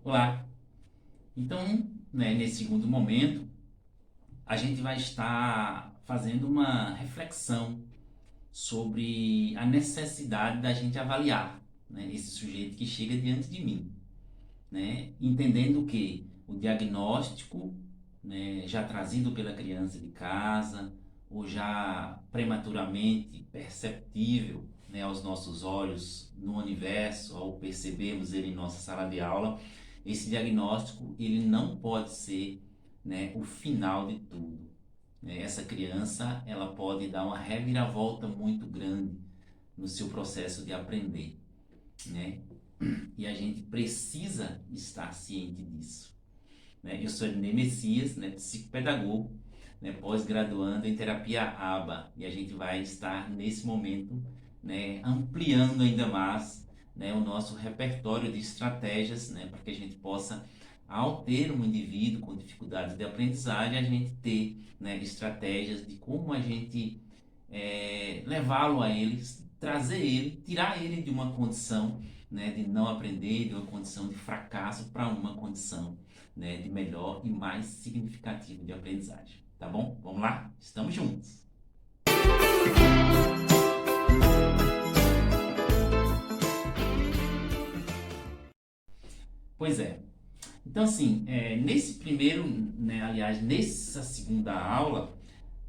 Olá! Então, nesse segundo momento, a gente vai estar fazendo uma reflexão sobre a necessidade da gente avaliar, esse sujeito que chega diante de mim, entendendo que o diagnóstico, já trazido pela criança de casa, ou já prematuramente perceptível, aos nossos olhos no universo, ao percebermos ele em nossa sala de aula, esse diagnóstico ele não pode ser, o final de tudo. Essa criança ela pode dar uma reviravolta muito grande no seu processo de aprender, né? E a gente precisa estar ciente disso. Eu sou Ednei Messias, psicopedagogo, pós-graduando em terapia ABA, e a gente vai estar nesse momento, ampliando ainda mais, o nosso repertório de estratégias, para que a gente possa, ao ter um indivíduo com dificuldades de aprendizagem, a gente ter, estratégias de como a gente levá-lo a ele, trazer ele, tirar ele de uma condição, de não aprender, de uma condição de fracasso para uma condição, de melhor e mais significativo de aprendizagem. Tá bom? Vamos lá? Estamos juntos! Pois é. Então, assim, nesse primeiro, aliás, nessa segunda aula,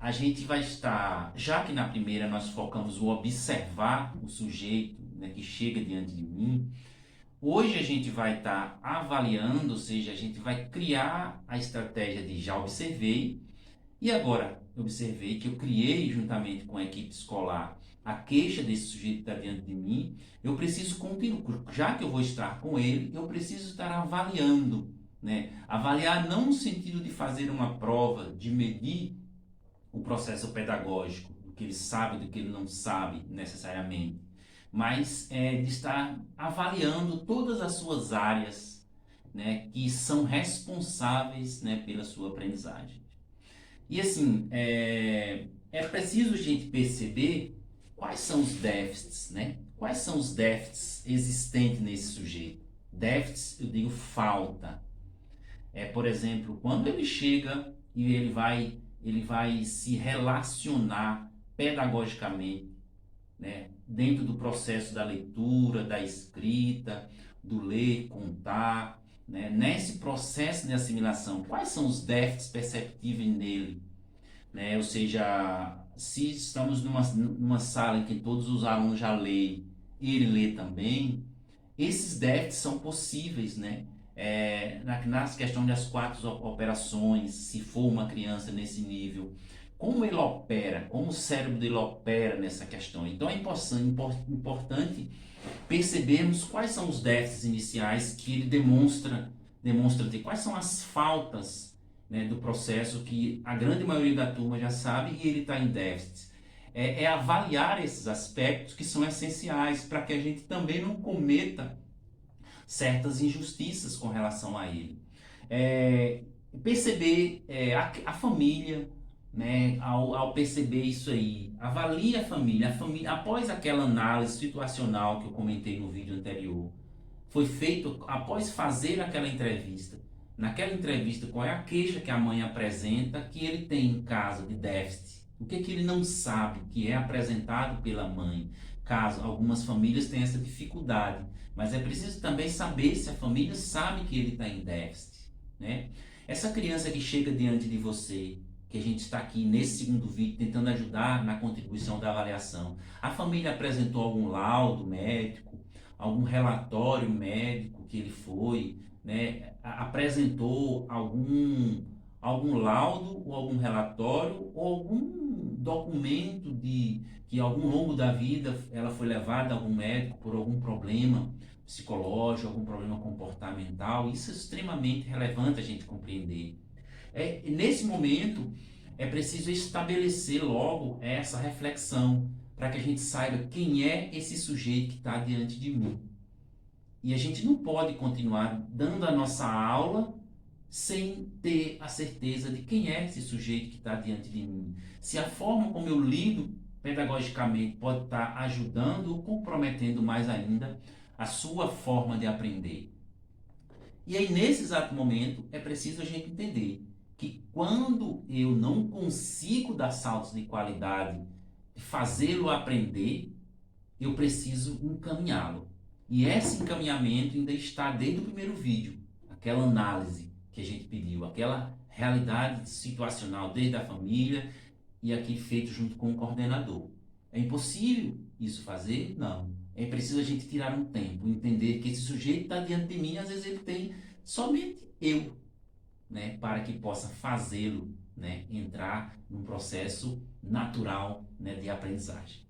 a gente vai estar, já que na primeira nós focamos o observar o sujeito, que chega diante de mim, hoje a gente vai estar avaliando, ou seja, a gente vai criar a estratégia de já observei, e agora observei que eu criei juntamente com a equipe escolar a queixa desse sujeito que está diante de mim, eu preciso continuar, já que eu vou estar com ele, eu preciso estar avaliando, Avaliar não no sentido de fazer uma prova, de medir o processo pedagógico, do que ele sabe, do que ele não sabe necessariamente, mas de estar avaliando todas as suas áreas, que são responsáveis, pela sua aprendizagem. E assim, é preciso a gente perceber quais são os déficits, Quais são os déficits existentes nesse sujeito? Déficits, eu digo falta. Por exemplo, quando ele chega e ele vai se relacionar pedagogicamente, dentro do processo da leitura, da escrita, do ler, contar, nesse processo de assimilação, quais são os déficits perceptíveis nele? Ou seja, se estamos numa sala em que todos os alunos já leem e ele lê também, esses déficits são possíveis, nas questões das 4 operações, se for uma criança nesse nível, como ele opera, como o cérebro dele opera nessa questão. Então é importante percebermos quais são os déficits iniciais que ele demonstra ter, quais são as faltas, do processo que a grande maioria da turma já sabe e ele está em déficit. É avaliar esses aspectos que são essenciais para que a gente também não cometa certas injustiças com relação a ele. Perceber a família, ao perceber isso aí, avalie a família, após aquela análise situacional que eu comentei no vídeo anterior, foi feito após fazer aquela entrevista. Naquela entrevista, qual é a queixa que a mãe apresenta que ele tem em casa de déficit? O que ele não sabe que é apresentado pela mãe? Caso algumas famílias tenham essa dificuldade, mas é preciso também saber se a família sabe que ele está em déficit, Essa criança que chega diante de você, que a gente está aqui nesse segundo vídeo tentando ajudar na contribuição da avaliação, a família apresentou algum laudo médico, algum relatório médico que ele foi, apresentou algum laudo ou algum relatório ou algum documento de que ao longo da vida ela foi levada a algum médico por algum problema psicológico, algum problema comportamental. Isso é extremamente relevante a gente compreender. Nesse momento é preciso estabelecer logo essa reflexão para que a gente saiba quem é esse sujeito que está diante de mim. E a gente não pode continuar dando a nossa aula sem ter a certeza de quem é esse sujeito que está diante de mim. Se a forma como eu lido pedagogicamente pode estar ajudando ou comprometendo mais ainda a sua forma de aprender. E aí, nesse exato momento, é preciso a gente entender que quando eu não consigo dar saltos de qualidade, fazê-lo aprender, eu preciso encaminhá-lo. E esse encaminhamento ainda está desde o primeiro vídeo, aquela análise que a gente pediu, aquela realidade situacional desde a família e aqui feito junto com o coordenador. É impossível isso fazer? Não. É preciso a gente tirar um tempo, entender que esse sujeito está diante de mim, às vezes ele tem somente eu, né, para que possa fazê-lo, né, entrar num processo natural, né, de aprendizagem.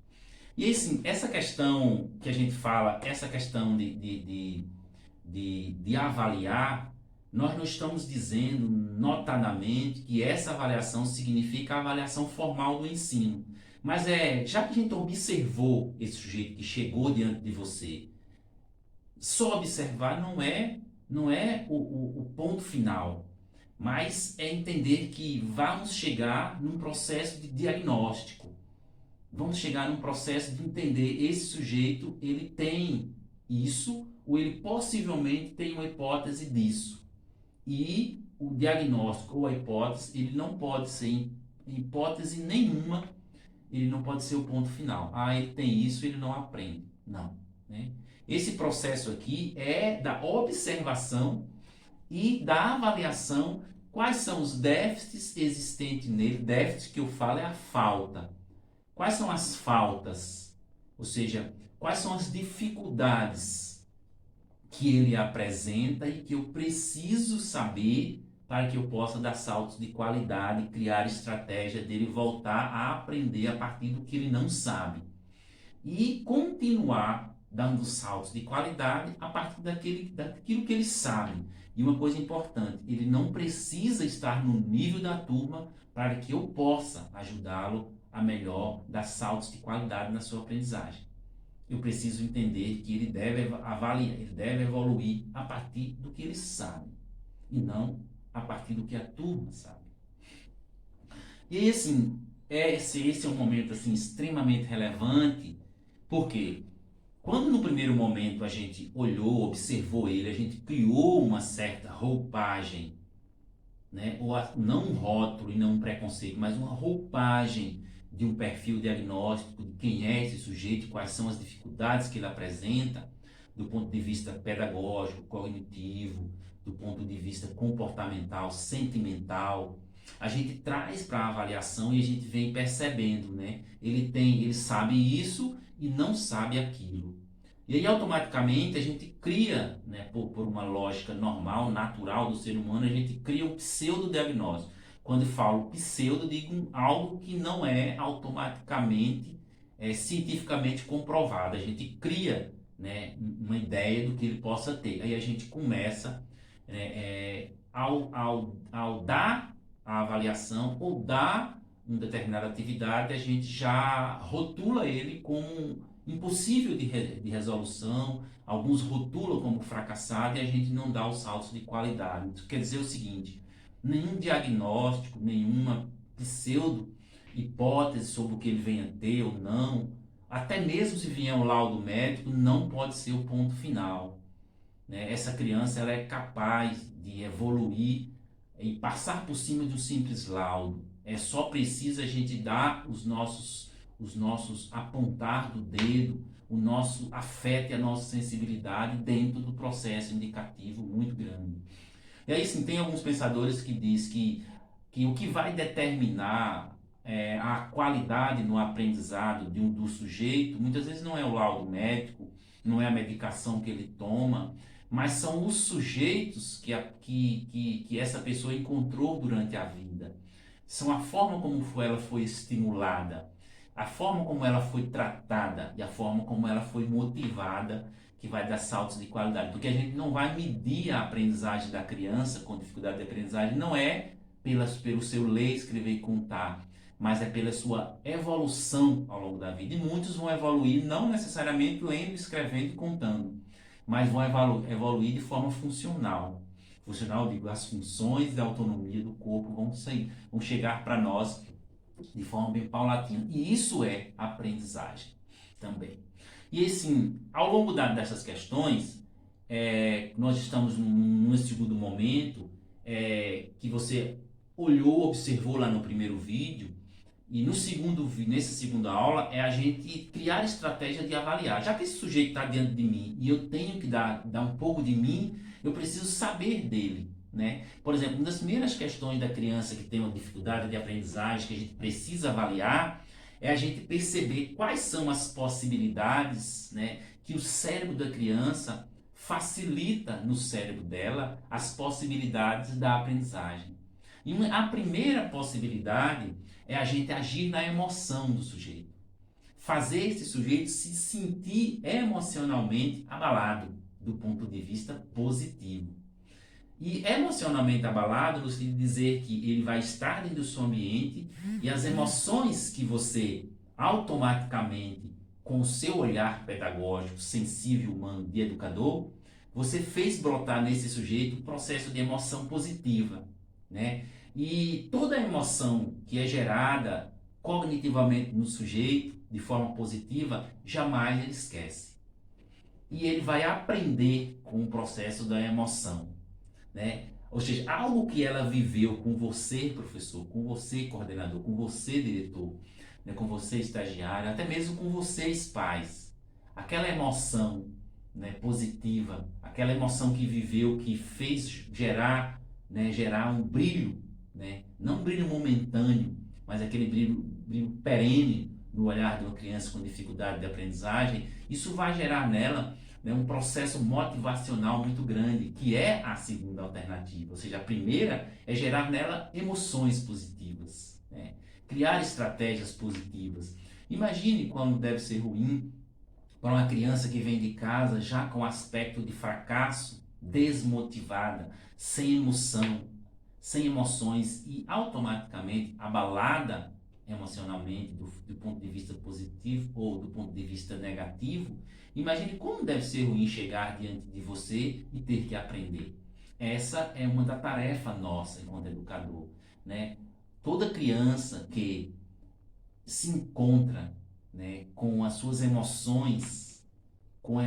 E assim, essa questão que a gente fala, essa questão de avaliar, nós não estamos dizendo notadamente que essa avaliação significa a avaliação formal do ensino. Mas já que a gente observou esse sujeito que chegou diante de você, só observar não é o ponto final, mas é entender que vamos chegar num processo de diagnóstico. Vamos chegar num processo de entender esse sujeito, ele tem isso, ou ele possivelmente tem uma hipótese disso. E o diagnóstico ou a hipótese, ele não pode ser, em hipótese nenhuma, ele não pode ser o ponto final. Ah, ele tem isso, ele não aprende. Não. Né? Esse processo aqui é da observação e da avaliação quais são os déficits existentes nele. Déficit que eu falo é a falta. Quais são as faltas? Ou seja, quais são as dificuldades que ele apresenta e que eu preciso saber para que eu possa dar saltos de qualidade, criar estratégia dele voltar a aprender a partir do que ele não sabe. E continuar dando saltos de qualidade a partir daquilo que ele sabe. E uma coisa importante, ele não precisa estar no nível da turma para que eu possa ajudá-lo a melhor dar saltos de qualidade na sua aprendizagem. Eu preciso entender que ele deve avaliar, ele deve evoluir a partir do que ele sabe e não a partir do que a turma sabe. E aí, assim, esse é um momento assim, extremamente relevante, porque quando no primeiro momento a gente olhou, observou ele, a gente criou uma certa roupagem, né? Ou não um rótulo e não um preconceito, mas uma roupagem de um perfil diagnóstico de quem é esse sujeito, quais são as dificuldades que ele apresenta, do ponto de vista pedagógico, cognitivo, do ponto de vista comportamental, sentimental. A gente traz para a avaliação e a gente vem percebendo, né? Ele sabe isso e não sabe aquilo. E aí automaticamente a gente cria, né, por uma lógica normal, natural do ser humano, a gente cria um pseudo-diagnóstico. Quando eu falo pseudo, digo algo que não é automaticamente, cientificamente comprovado. A gente cria, né, uma ideia do que ele possa ter. Aí a gente começa, ao dar a avaliação ou dar uma determinada atividade, a gente já rotula ele como impossível de resolução, alguns rotulam como fracassado e a gente não dá os saltos de qualidade. Isso quer dizer o seguinte, nenhum diagnóstico, nenhuma pseudo hipótese sobre o que ele venha ter ou não, até mesmo se vier um laudo médico, não pode ser o ponto final. Né? Essa criança ela é capaz de evoluir e passar por cima de um simples laudo. É só preciso a gente dar os nossos apontar do dedo, o nosso afeto e a nossa sensibilidade dentro do processo indicativo muito grande. E aí sim, tem alguns pensadores que diz que o que vai determinar a qualidade no aprendizado do sujeito, muitas vezes não é o laudo médico, não é a medicação que ele toma, mas são os sujeitos que essa pessoa encontrou durante a vida. São a forma como ela foi estimulada, a forma como ela foi tratada e a forma como ela foi motivada que vai dar saltos de qualidade. Porque a gente não vai medir a aprendizagem da criança com dificuldade de aprendizagem, não é pelo seu ler, escrever e contar, mas é pela sua evolução ao longo da vida. E muitos vão evoluir não necessariamente lendo, escrevendo e contando, mas vão evoluir de forma funcional. Funcional, digo, as funções da autonomia do corpo vão chegar para nós de forma bem paulatina. E isso é aprendizagem também. E assim, ao longo dessas questões, nós estamos num segundo momento, que você olhou, observou lá no primeiro vídeo, e nessa segunda aula é a gente criar estratégia de avaliar. Já que esse sujeito está diante de mim e eu tenho que dar um pouco de mim, eu preciso saber dele, né? Por exemplo, uma das primeiras questões da criança que tem uma dificuldade de aprendizagem que a gente precisa avaliar é a gente perceber quais são as possibilidades, né, que o cérebro da criança facilita no cérebro dela as possibilidades da aprendizagem. E a primeira possibilidade é a gente agir na emoção do sujeito. Fazer esse sujeito se sentir emocionalmente abalado do ponto de vista positivo. E emocionalmente abalado no sentido de dizer que ele vai estar dentro do seu ambiente e as emoções que você automaticamente, com o seu olhar pedagógico, sensível, humano, de educador, você fez brotar nesse sujeito um processo de emoção positiva, né? E toda emoção que é gerada cognitivamente no sujeito, de forma positiva, jamais ele esquece. E ele vai aprender com o processo da emoção, né? Ou seja, algo que ela viveu com você, professor, com você, coordenador, com você, diretor, né? Com você, estagiário, até mesmo com vocês, pais. Aquela emoção, né, positiva, aquela emoção que viveu, que fez gerar, né, gerar um brilho, né? Não um brilho momentâneo, mas aquele brilho perene no olhar de uma criança com dificuldade de aprendizagem. Isso vai gerar nela, né, um processo motivacional muito grande, que é a segunda alternativa. Ou seja, a primeira é gerar nela emoções positivas, né? Criar estratégias positivas. Imagine como deve ser ruim para uma criança que vem de casa já com aspecto de fracasso, desmotivada, sem emoção, sem emoções e automaticamente abalada emocionalmente do ponto de vista positivo ou do ponto de vista negativo. Imagine como deve ser ruim chegar diante de você e ter que aprender. Essa é uma da tarefa nossa enquanto educador, né? Toda criança que se encontra, né, com as suas emoções, com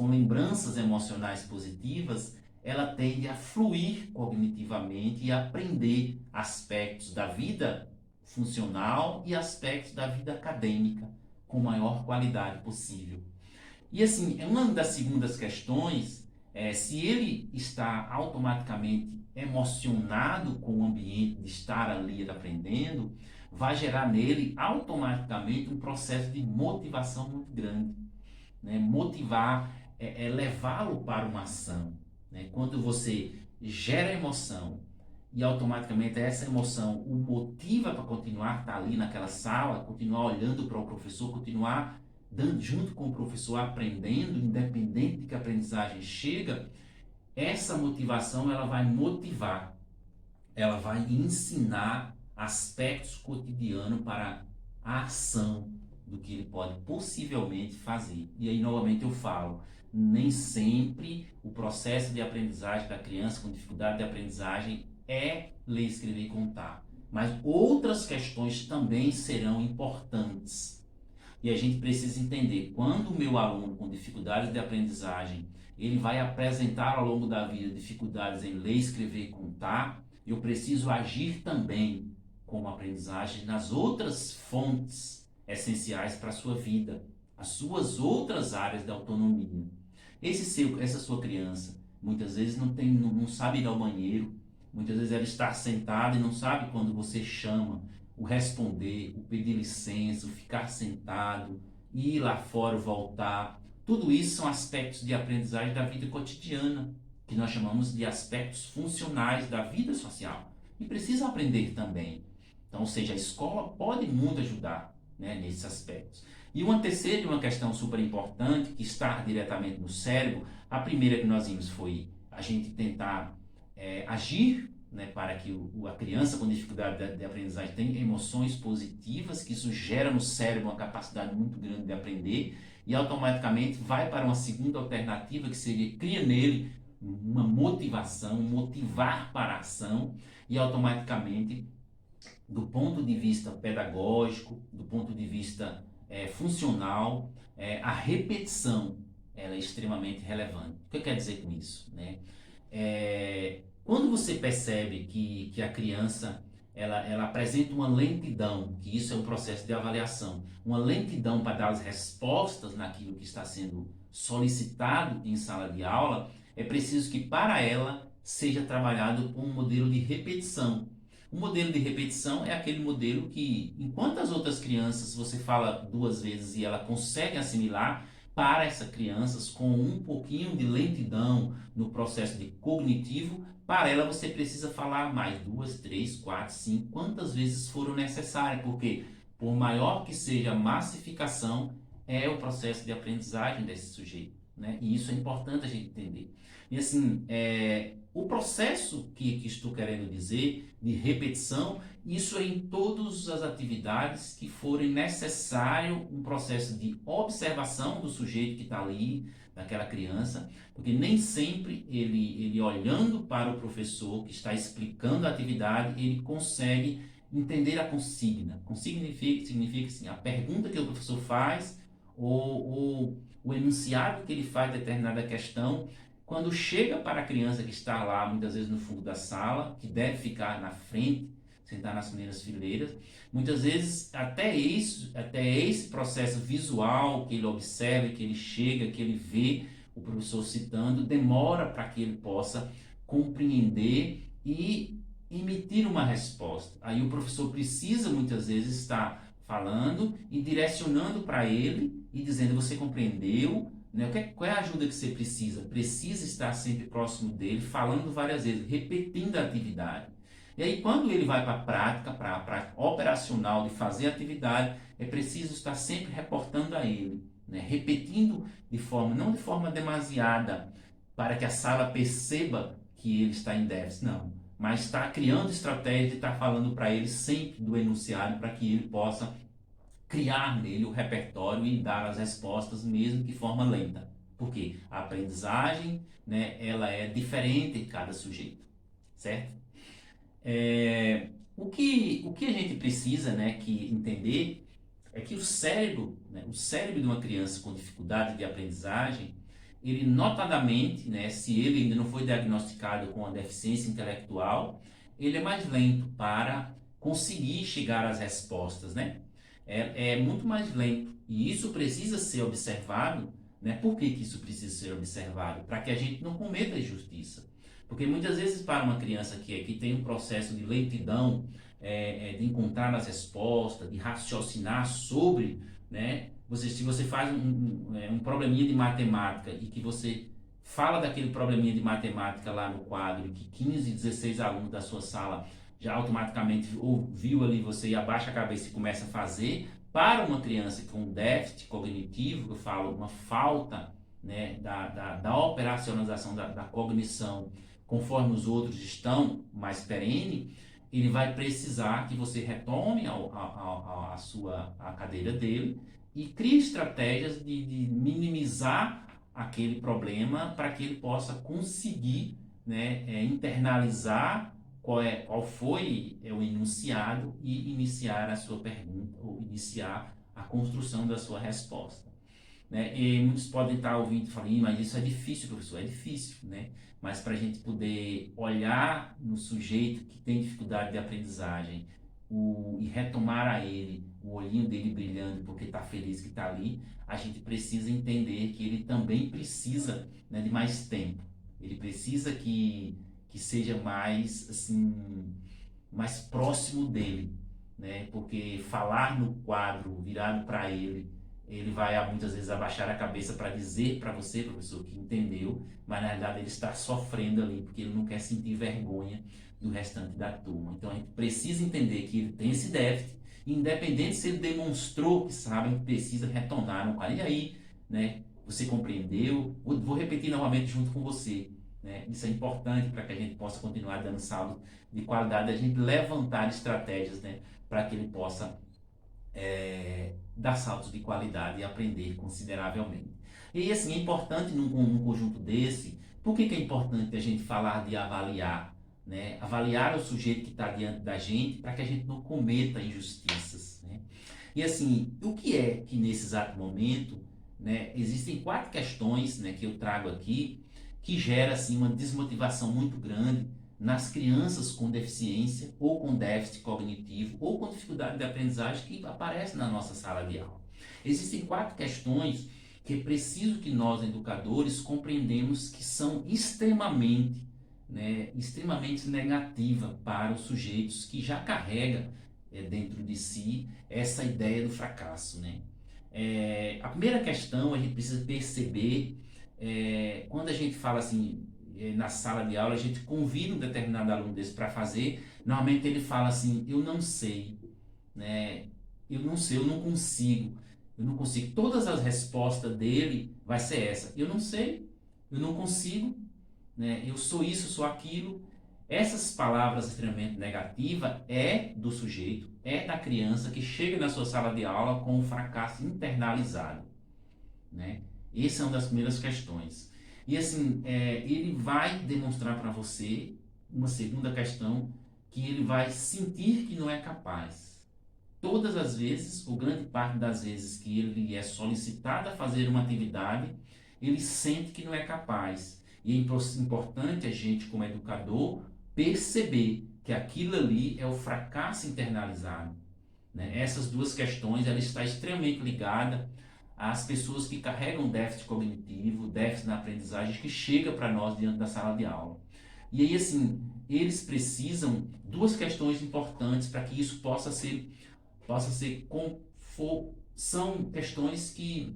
lembranças emocionais positivas, ela tende a fluir cognitivamente e a aprender aspectos da vida funcional e aspectos da vida acadêmica com maior qualidade possível. E assim, uma das segundas questões é se ele está automaticamente emocionado com o ambiente de estar ali aprendendo, vai gerar nele automaticamente um processo de motivação muito grande, né? Motivar é levá-lo para uma ação, né? Quando você gera emoção e automaticamente essa emoção o motiva para continuar estar ali naquela sala, continuar olhando para o professor, continuar dando, junto com o professor, aprendendo, independente de que a aprendizagem chega, essa motivação ela vai motivar, ela vai ensinar aspectos cotidianos para a ação do que ele pode possivelmente fazer. E aí, novamente, eu falo, nem sempre o processo de aprendizagem da criança com dificuldade de aprendizagem é ler, escrever e contar. Mas outras questões também serão importantes. E a gente precisa entender, quando o meu aluno com dificuldades de aprendizagem, ele vai apresentar ao longo da vida dificuldades em ler, escrever e contar, eu preciso agir também como aprendizagem nas outras fontes essenciais para a sua vida, as suas outras áreas da autonomia. Essa sua criança, muitas vezes não sabe ir ao banheiro, muitas vezes ela está sentada e não sabe quando você chama, o responder, o pedir licença, o ficar sentado, ir lá fora, voltar. Tudo isso são aspectos de aprendizagem da vida cotidiana, que nós chamamos de aspectos funcionais da vida social. E precisa aprender também. Então, ou seja, a escola pode muito ajudar, né, nesses aspectos. E uma terceira e uma questão super importante, que está diretamente no cérebro, a primeira que nós vimos foi a gente tentar agir, né, para que a criança com dificuldade de aprendizagem tenha emoções positivas, que isso gera no cérebro uma capacidade muito grande de aprender, e automaticamente vai para uma segunda alternativa, que seria cria nele uma motivação, motivar para a ação, e automaticamente, do ponto de vista pedagógico, do ponto de vista funcional, a repetição ela é extremamente relevante. O que eu quero dizer com isso, né? Quando você percebe que a criança ela apresenta uma lentidão, que isso é um processo de avaliação, uma lentidão para dar as respostas naquilo que está sendo solicitado em sala de aula, é preciso que para ela seja trabalhado um modelo de repetição. O modelo de repetição é aquele modelo que, enquanto as outras crianças você fala duas vezes e ela consegue assimilar, para essas crianças com um pouquinho de lentidão no processo de cognitivo, para ela você precisa falar mais duas, três, quatro, cinco, quantas vezes foram necessárias, porque por maior que seja a massificação, é o processo de aprendizagem desse sujeito, né? E isso é importante a gente entender. E assim, o processo que estou querendo dizer de repetição, isso é em todas as atividades que forem necessário um processo de observação do sujeito que está ali, daquela criança, porque nem sempre ele olhando para o professor que está explicando a atividade, ele consegue entender a consigna. Consigna significa assim, a pergunta que o professor faz ou o enunciado que ele faz de determinada questão, quando chega para a criança que está lá, muitas vezes no fundo da sala, que deve ficar na frente, sentar nas primeiras fileiras, muitas vezes até esse processo visual que ele observa, que ele chega, que ele vê o professor citando, demora para que ele possa compreender e emitir uma resposta. Aí o professor precisa muitas vezes estar falando e direcionando para ele e dizendo: você compreendeu? Né? Qual é a ajuda que você precisa? Precisa estar sempre próximo dele, falando várias vezes, repetindo a atividade. E aí, quando ele vai para a prática, para a prática operacional de fazer a atividade, é preciso estar sempre reportando a ele, né? Repetindo não de forma demasiada, para que a sala perceba que ele está em déficit, não. Mas está criando estratégia de estar falando para ele sempre do enunciado, para que ele possa criar nele o repertório e dar as respostas, mesmo de forma lenta. Porque a aprendizagem, né, ela é diferente em cada sujeito, certo? O que a gente precisa, né, entender é que o cérebro, né, o cérebro de uma criança com dificuldade de aprendizagem, ele notadamente, né, se ele ainda não foi diagnosticado com uma deficiência intelectual, ele é mais lento para conseguir chegar às respostas, né? É muito mais lento. E isso precisa ser observado, né? Por que isso precisa ser observado? Para que a gente não cometa injustiça. Porque muitas vezes para uma criança que tem um processo de lentidão, de encontrar as respostas, de raciocinar sobre, né? Se você faz um probleminha de matemática e que você fala daquele probleminha de matemática lá no quadro, que 15, 16 alunos da sua sala já automaticamente ouviu ali você e abaixa a cabeça e começa a fazer, para uma criança com déficit cognitivo, eu falo, uma falta, né, da operacionalização da cognição, conforme os outros estão mais perene, ele vai precisar que você retome a cadeira dele e crie estratégias de minimizar aquele problema para que ele possa conseguir, né, internalizar qual foi o enunciado e iniciar a sua pergunta ou iniciar a construção da sua resposta. Né? E muitos podem estar ouvindo e falando: mas isso é difícil, professor. É difícil, né? Mas para a gente poder olhar no sujeito que tem dificuldade de aprendizagem e retomar a ele o olhinho dele brilhando porque está feliz que está ali, a gente precisa entender que ele também precisa, né, de mais tempo. Ele precisa que seja mais, assim, mais próximo dele, né? Porque falar no quadro virado para ele vai muitas vezes abaixar a cabeça para dizer para você, professor, que entendeu, mas na realidade ele está sofrendo ali porque ele não quer sentir vergonha do restante da turma. Então a gente precisa entender que ele tem esse déficit, independente se ele demonstrou que sabe, que precisa retornar no quadro. E aí, né? Você compreendeu? Vou repetir novamente junto com você. Né? Isso é importante para que a gente possa continuar dando saldo de qualidade, a gente levantar estratégias, né, para que ele possa dar saltos de qualidade e aprender consideravelmente. E assim, é importante num conjunto desse, por que é importante a gente falar de avaliar? Né? Avaliar o sujeito que está diante da gente para que a gente não cometa injustiças. Né? E assim, o que é que nesse exato momento, né, existem 4 questões, né, que eu trago aqui que gera assim uma desmotivação muito grande nas crianças com deficiência ou com déficit cognitivo ou com dificuldade de aprendizagem que aparecem na nossa sala de aula. Existem 4 questões que é preciso que nós educadores compreendemos que são extremamente, né, extremamente negativa para os sujeitos que já carregam dentro de si essa ideia do fracasso, né? A primeira questão a gente precisa perceber, quando a gente fala assim, na sala de aula, a gente convida um determinado aluno desse para fazer, normalmente ele fala assim, eu não sei, né? Eu não sei, eu não consigo. Todas as respostas dele vai ser essa, eu não sei, eu não consigo, né? Eu sou isso, sou aquilo. Essas palavras extremamente negativas é do sujeito, é da criança que chega na sua sala de aula com um fracasso internalizado, né? Essa é uma das primeiras questões. E assim, ele vai demonstrar para você, uma segunda questão, que ele vai sentir que não é capaz. Todas as vezes, ou grande parte das vezes que ele é solicitado a fazer uma atividade, ele sente que não é capaz. E é importante a gente, como educador, perceber que aquilo ali é o fracasso internalizado, né? Essas duas questões, ela está extremamente ligada às pessoas que carregam déficit cognitivo, déficit na aprendizagem, que chega para nós diante da sala de aula. E aí, assim, eles precisam duas questões importantes para que isso possa ser são questões que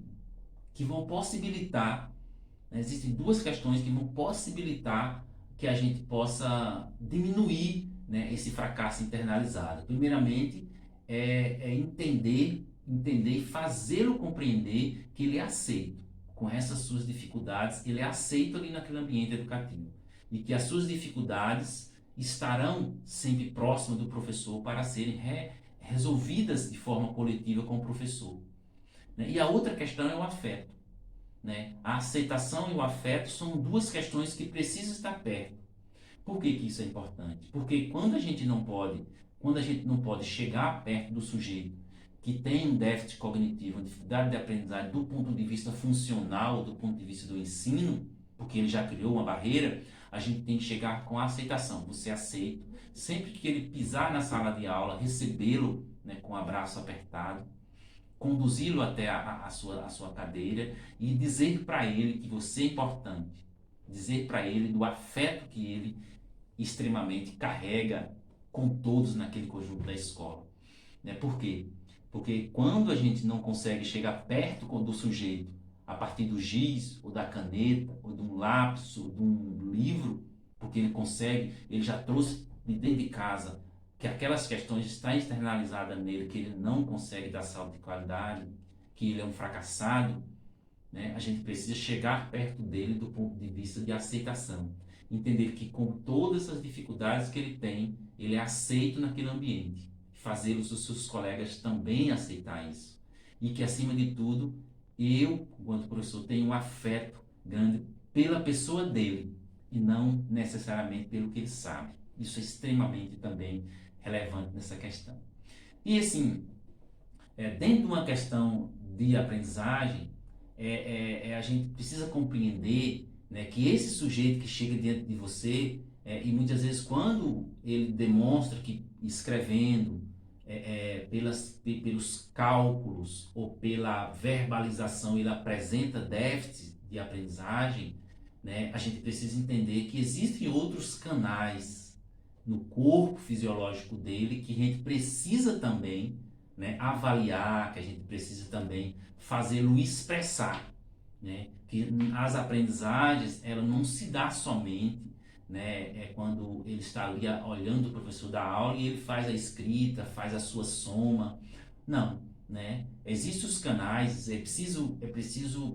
vão possibilitar, né? Existem duas questões que vão possibilitar que a gente possa diminuir, né, esse fracasso internalizado. Primeiramente, entender e fazê-lo compreender que ele é aceito. Com essas suas dificuldades, ele é aceito ali naquele ambiente educativo. E que as suas dificuldades estarão sempre próximas do professor para serem resolvidas de forma coletiva com o professor, né? E a outra questão é o afeto, né? A aceitação e o afeto são duas questões que precisam estar perto. Por que que isso é importante? Porque quando a gente não pode chegar perto do sujeito que tem um déficit cognitivo, uma dificuldade de aprendizagem do ponto de vista funcional, do ponto de vista do ensino, porque ele já criou uma barreira, a gente tem que chegar com a aceitação. Você aceita, sempre que ele pisar na sala de aula, recebê-lo, né, com o abraço apertado, conduzi-lo até a sua cadeira e dizer para ele que você é importante, dizer para ele do afeto que ele extremamente carrega com todos naquele conjunto da escola, né? Por quê? Porque quando a gente não consegue chegar perto do sujeito a partir do giz, ou da caneta, ou de um lápis, ou de um livro, porque ele já trouxe de dentro de casa que aquelas questões estão externalizadas nele, que ele não consegue dar salto de qualidade, que ele é um fracassado, né? A gente precisa chegar perto dele do ponto de vista de aceitação. Entender que com todas as dificuldades que ele tem, ele é aceito naquele ambiente. Fazer os seus colegas também aceitar isso. E que, acima de tudo, eu, enquanto professor, tenho um afeto grande pela pessoa dele e não necessariamente pelo que ele sabe. Isso é extremamente também relevante nessa questão. E assim, dentro de uma questão de aprendizagem, a gente precisa compreender, né, que esse sujeito que chega diante de você, e muitas vezes quando ele demonstra que escrevendo, pelos cálculos ou pela verbalização ele apresenta déficit de aprendizagem, né, a gente precisa entender que existem outros canais no corpo fisiológico dele que a gente precisa também, né, avaliar, que a gente precisa também fazê-lo expressar, né? Que as aprendizagens, ela não se dá somente, né, quando ele está ali olhando o professor da aula e ele faz a escrita, faz a sua soma. Não, né? Existem os canais, é preciso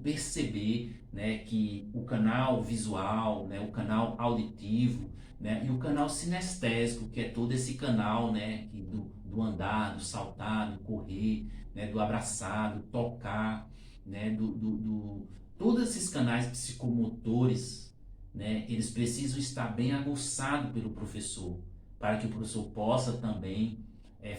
perceber, né, que o canal visual, né, o canal auditivo, né, e o canal sinestésico, que é todo esse canal, né, do andar, do saltar, do correr, né, do abraçar, do tocar, né, todos esses canais psicomotores, né, eles precisam estar bem aguçados pelo professor, para que o professor possa também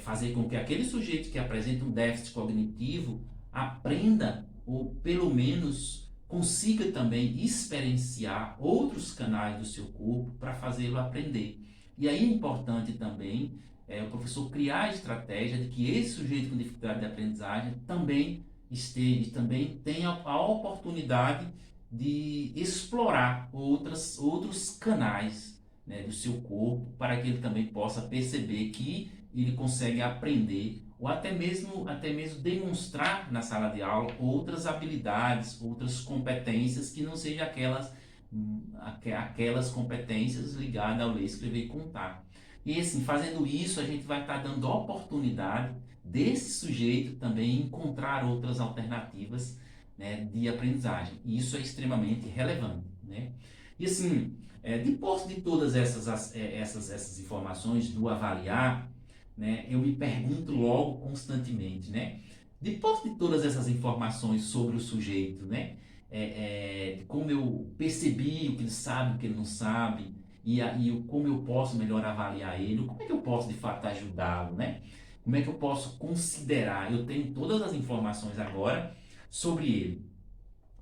fazer com que aquele sujeito que apresenta um déficit cognitivo aprenda ou pelo menos consiga também experienciar outros canais do seu corpo para fazê-lo aprender. E aí é importante também o professor criar a estratégia de que esse sujeito com dificuldade de aprendizagem também tenha a oportunidade de explorar outros canais, né, do seu corpo, para que ele também possa perceber que ele consegue aprender ou até mesmo demonstrar na sala de aula outras habilidades, outras competências que não sejam aquelas competências ligadas ao ler, escrever e contar. E assim, fazendo isso, a gente vai estar dando oportunidade desse sujeito também encontrar outras alternativas, né, de aprendizagem. E isso é extremamente relevante, né? E assim, depois de todas essas informações do avaliar, né, eu me pergunto logo constantemente, né? Depois de todas essas informações sobre o sujeito, né? Como eu percebi o que ele sabe, o que ele não sabe, como eu posso melhor avaliar ele, como é que eu posso de fato ajudá-lo, né? Como é que eu posso considerar? Eu tenho todas as informações agora sobre ele,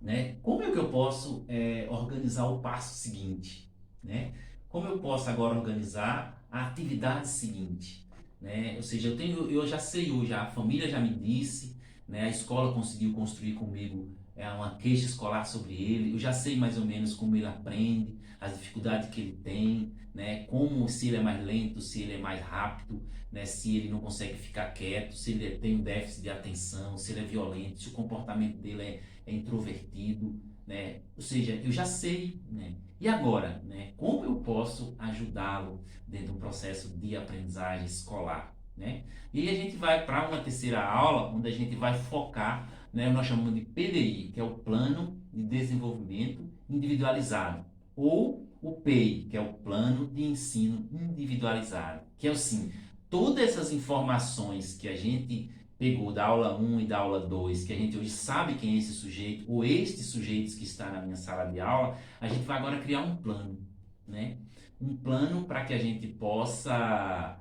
né? Como é que eu posso organizar o passo seguinte, né? Como eu posso agora organizar a atividade seguinte, né? Ou seja, eu já sei hoje, a família já me disse, né? A escola conseguiu construir comigo uma queixa escolar sobre ele, eu já sei mais ou menos como ele aprende, as dificuldades que ele tem, né? Como se ele é mais lento, se ele é mais rápido, né? Se ele não consegue ficar quieto, se ele tem um déficit de atenção, se ele é violento, se o comportamento dele é introvertido, né? Ou seja, eu já sei, né? E agora, né? Como eu posso ajudá-lo dentro do processo de aprendizagem escolar, né? E aí a gente vai para uma terceira aula, onde a gente vai focar, né? Nós chamamos de PDI, que é o Plano de Desenvolvimento Individualizado, ou o PEI, que é o Plano de Ensino Individualizado, que é assim, todas essas informações que a gente pegou da aula 1 e da aula 2, que a gente hoje sabe quem é esse sujeito, ou estes sujeitos que está na minha sala de aula, a gente vai agora criar um plano, né? Um plano para que a gente possa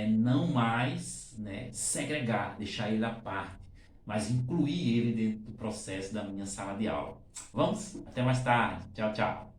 não mais, né, segregar, deixar ele à parte, mas incluir ele dentro do processo da minha sala de aula. Vamos? Até mais tarde. Tchau, tchau.